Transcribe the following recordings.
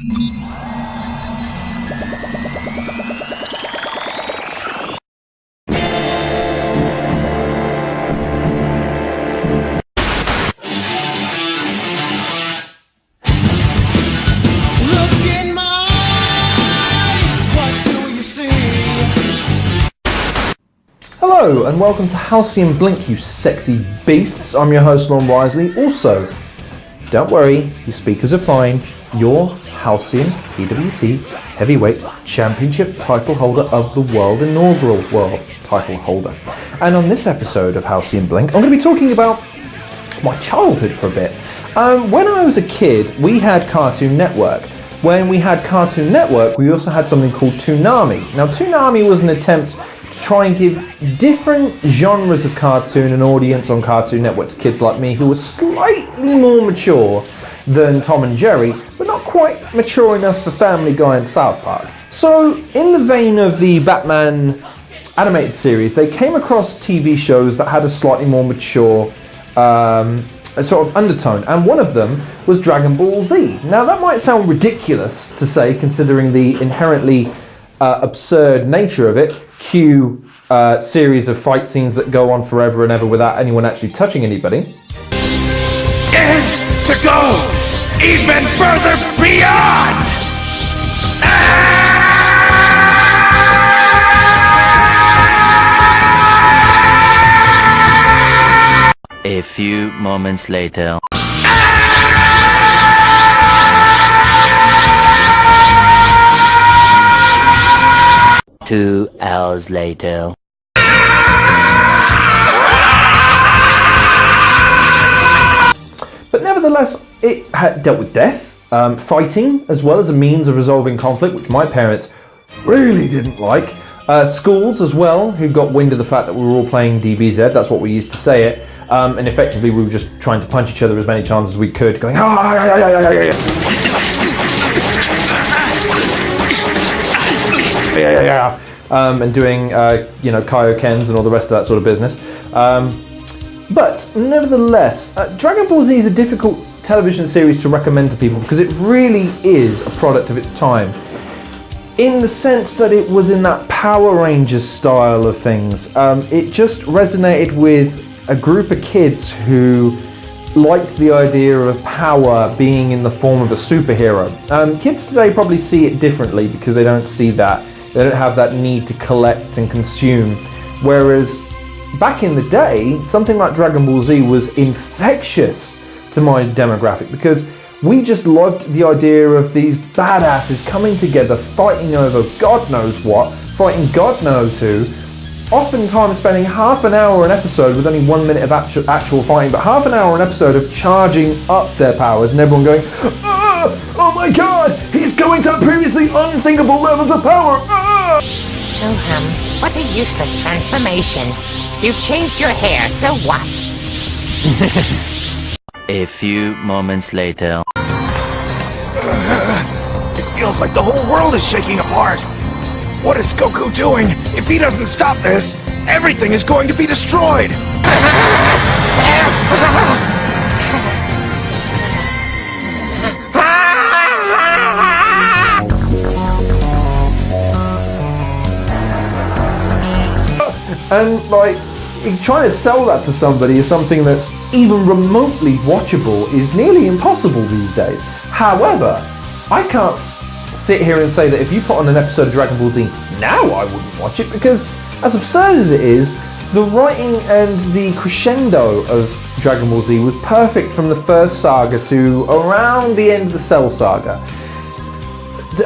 Hello and welcome to Halcyon Blink, you sexy beasts. I'm your host, Lon Wisely. Also, don't worry, your speakers are fine. Your Halcyon PWT Heavyweight Championship title holder of the world, inaugural world title holder. And on this episode of Halcyon Blink, I'm going to be talking about my childhood for a bit. When I was a kid, we had Cartoon Network. When we had Cartoon Network, we also had something called Toonami. Now, Toonami was an attempt try and give different genres of cartoon an audience on Cartoon Network to kids like me who were slightly more mature than Tom and Jerry, but not quite mature enough for Family Guy and South Park. So, in the vein of the Batman animated series, they came across TV shows that had a slightly more mature sort of undertone, and one of them was Dragon Ball Z. Now, that might sound ridiculous to say, considering the inherently absurd nature of it. Cue series of fight scenes that go on forever and ever without anyone actually touching anybody. Is to go even further beyond! A few moments later. 2 hours later. But nevertheless, it had dealt with death, fighting, as well as a means of resolving conflict, which my parents really didn't like. Schools as well, who got wind of the fact that we were all playing DBZ, that's what we used to say it, and effectively we were just trying to punch each other as many times as we could, going and doing Kaioken's and all the rest of that sort of business. But nevertheless, Dragon Ball Z is a difficult television series to recommend to people because it really is a product of its time. In the sense that it was in that Power Rangers style of things. It just resonated with a group of kids who liked the idea of power being in the form of a superhero. Kids today probably see it differently because they don't see that. They don't have that need to collect and consume. Whereas back in the day, something like Dragon Ball Z was infectious to my demographic because we just loved the idea of these badasses coming together, fighting over God knows what, fighting God knows who, oftentimes spending half an hour an episode with only 1 minute of actual fighting, but half an hour an episode of charging up their powers and everyone going, oh my God, he's going to previously unthinkable levels of power! What a useless transformation. You've changed your hair, so what? A few moments later. It feels like the whole world is shaking apart. What is Goku doing? If he doesn't stop this, everything is going to be destroyed! And trying to sell that to somebody as something that's even remotely watchable is nearly impossible these days. However, I can't sit here and say that if you put on an episode of Dragon Ball Z now, I wouldn't watch it, because as absurd as it is, the writing and the crescendo of Dragon Ball Z was perfect from the first saga to around the end of the Cell saga.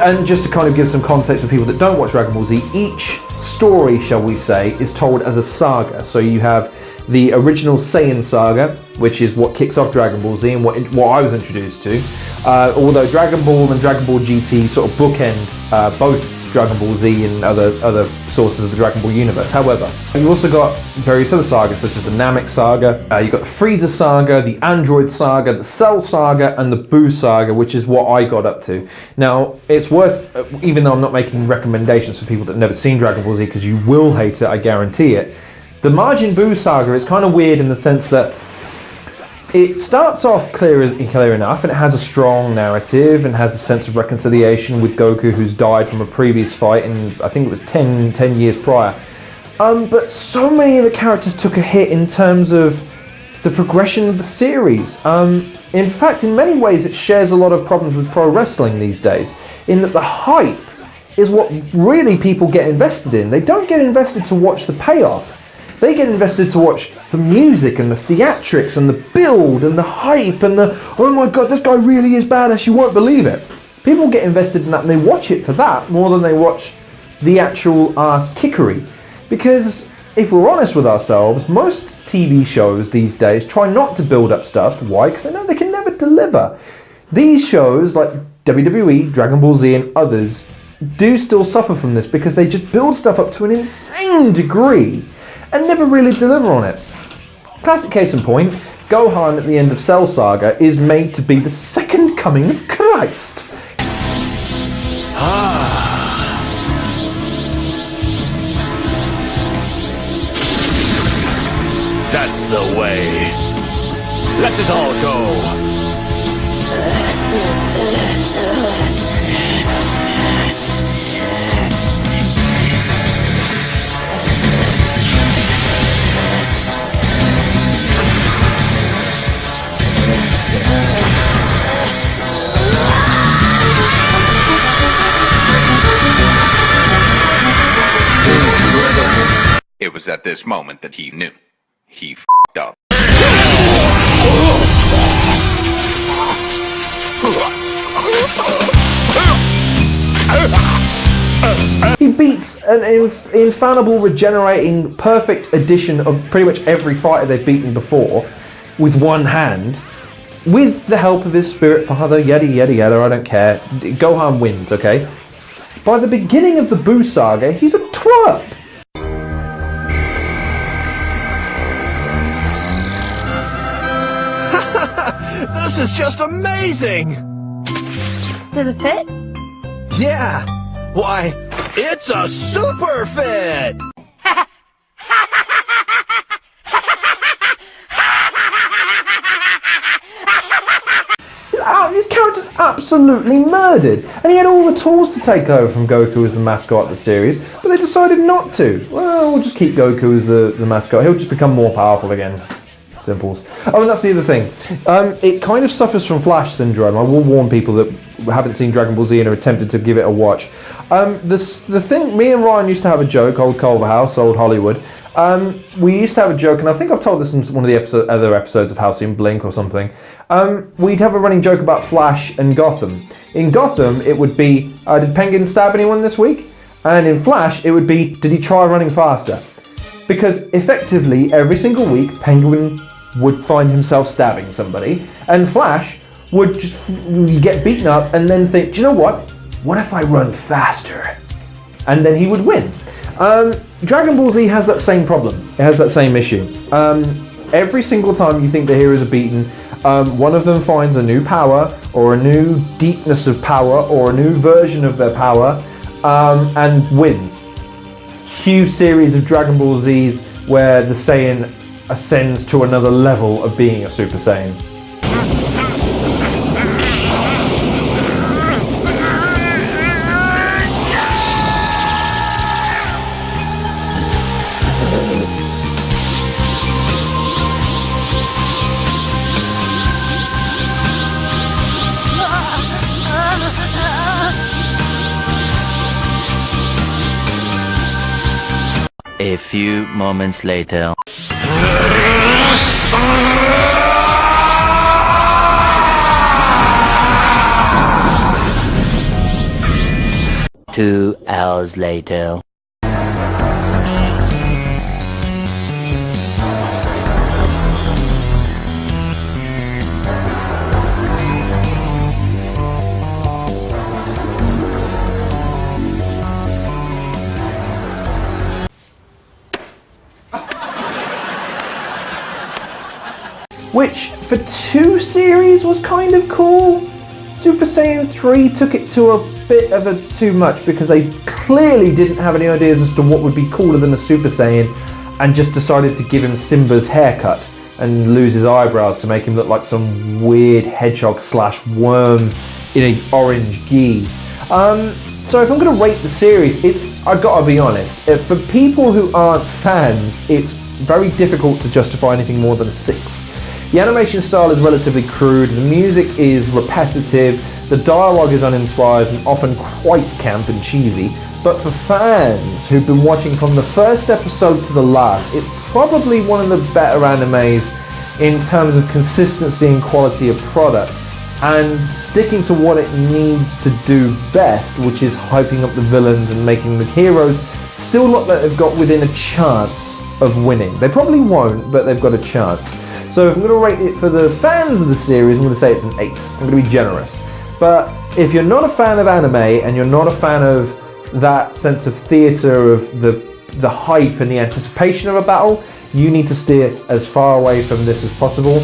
And just to kind of give some context for people that don't watch Dragon Ball Z, each story, shall we say, is told as a saga. So you have the original Saiyan saga, which is what kicks off Dragon Ball Z and what I was introduced to. Although Dragon Ball and Dragon Ball GT sort of bookend both Dragon Ball Z and other sources of the Dragon Ball universe. However, you also got various other sagas such as the Namek saga, you got the Frieza saga, the Android saga, the Cell saga, and the Buu saga, which is what I got up to. Now, it's worth, even though I'm not making recommendations for people that have never seen Dragon Ball Z, because you will hate it, I guarantee it, the Majin Buu saga is kind of weird in the sense that It starts off clear enough, and it has a strong narrative and has a sense of reconciliation with Goku, who's died from a previous fight in, I think it was 10 years prior. But so many of the characters took a hit in terms of the progression of the series. In fact, in many ways, it shares a lot of problems with pro wrestling these days, in that the hype is what really people get invested in. They don't get invested to watch the payoff. They get invested to watch the music and the theatrics and the build and the hype and the, oh my god, this guy really is badass, you won't believe it. People get invested in that and they watch it for that more than they watch the actual ass kickery. Because if we're honest with ourselves, most TV shows these days try not to build up stuff. Why? Because they know they can never deliver. These shows like WWE, Dragon Ball Z and others do still suffer from this because they just build stuff up to an insane degree and never really deliver on it. Classic case in point, Gohan at the end of Cell Saga is made to be the second coming of Christ. That's the way. Let us all go. It was at this moment that he knew. He f***ed up. He beats an infallible, regenerating, perfect addition of pretty much every fighter they've beaten before with one hand, with the help of his spirit father, yada yada yada, I don't care. Gohan wins, okay? By the beginning of the Buu saga, he's a twerp. This is just amazing! Does it fit? Yeah! Why, it's a super fit! His character's absolutely murdered, and he had all the tools to take over from Goku as the mascot of the series, but they decided not to. Well, we'll just keep Goku as the mascot. He'll just become more powerful again. Simples. Oh, and that's the other thing. It kind of suffers from Flash syndrome. I will warn people that haven't seen Dragon Ball Z and are attempted to give it a watch. The thing, me and Ryan used to have a joke, old Culverhouse, old Hollywood. We used to have a joke, and I think I've told this in one of the other episodes of Halcyon Blink or something. We'd have a running joke about Flash and Gotham. In Gotham, it would be, did Penguin stab anyone this week? And in Flash, it would be, did he try running faster? Because effectively, every single week, Penguin would find himself stabbing somebody, and Flash would just get beaten up and then think, do you know what? What if I run faster? And then he would win. Dragon Ball Z has that same problem. It has that same issue. Every single time you think the heroes are beaten, one of them finds a new power, or a new deepness of power, or a new version of their power, and wins. Huge series of Dragon Ball Zs where the Saiyan ascends to another level of being a Super Saiyan. A few moments later. 2 hours later. Which, for 2 series, was kind of cool. Super Saiyan 3 took it to a bit of a too much because they clearly didn't have any ideas as to what would be cooler than a Super Saiyan and just decided to give him Simba's haircut. and lose his eyebrows to make him look like some weird hedgehog slash worm in a orange gi. So if I'm going to rate the series, I've got to be honest, for people who aren't fans, it's very difficult to justify anything more than a 6. The animation style is relatively crude, the music is repetitive, the dialogue is uninspired and often quite camp and cheesy, but for fans who've been watching from the first episode to the last, it's probably one of the better animes in terms of consistency and quality of product, and sticking to what it needs to do best, which is hyping up the villains and making the heroes still look like they've got within a chance of winning. They probably won't, but they've got a chance. So if I'm going to rate it for the fans of the series, I'm going to say it's an 8. I'm going to be generous. But if you're not a fan of anime and you're not a fan of that sense of theatre, of the hype and the anticipation of a battle, you need to steer as far away from this as possible.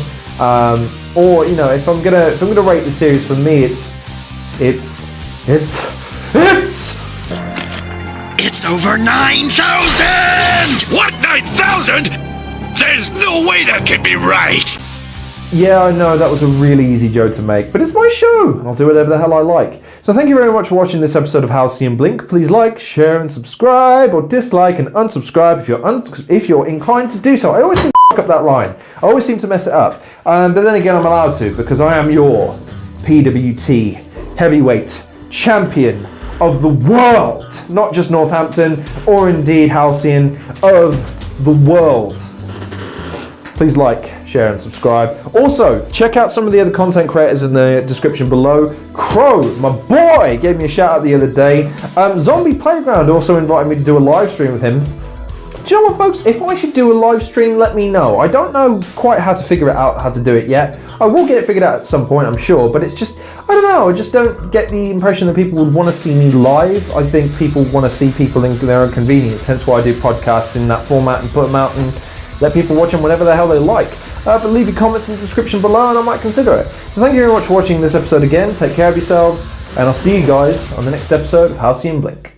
Or you know, if I'm gonna rate the series, for me, it's over 9,000! What, 9,000? There's no way that can be right! Yeah, I know, that was a really easy joke to make, but it's my show, and I'll do whatever the hell I like. So thank you very much for watching this episode of Halcyon Blink. Please like, share, and subscribe, or dislike and unsubscribe if you're inclined to do so. I always seem to up that line. I always seem to mess it up. But then again, I'm allowed to, because I am your PWT heavyweight champion of the world. Not just Northampton, or indeed Halcyon, of the world. Please like, share and subscribe. Also, check out some of the other content creators in the description below. Crow, my boy, gave me a shout out the other day. Zombie Playground also invited me to do a live stream with him. Do you know what, folks? If I should do a live stream, let me know. I don't know quite how to figure it out, how to do it yet. I will get it figured out at some point, I'm sure, but it's just, I don't know, I just don't get the impression that people would want to see me live. I think people want to see people in their own convenience, hence why I do podcasts in that format and put them out and let people watch them whenever the hell they like. But leave your comments in the description below and I might consider it. So thank you very much for watching this episode again. Take care of yourselves, and I'll see you guys on the next episode of Halcyon Blink.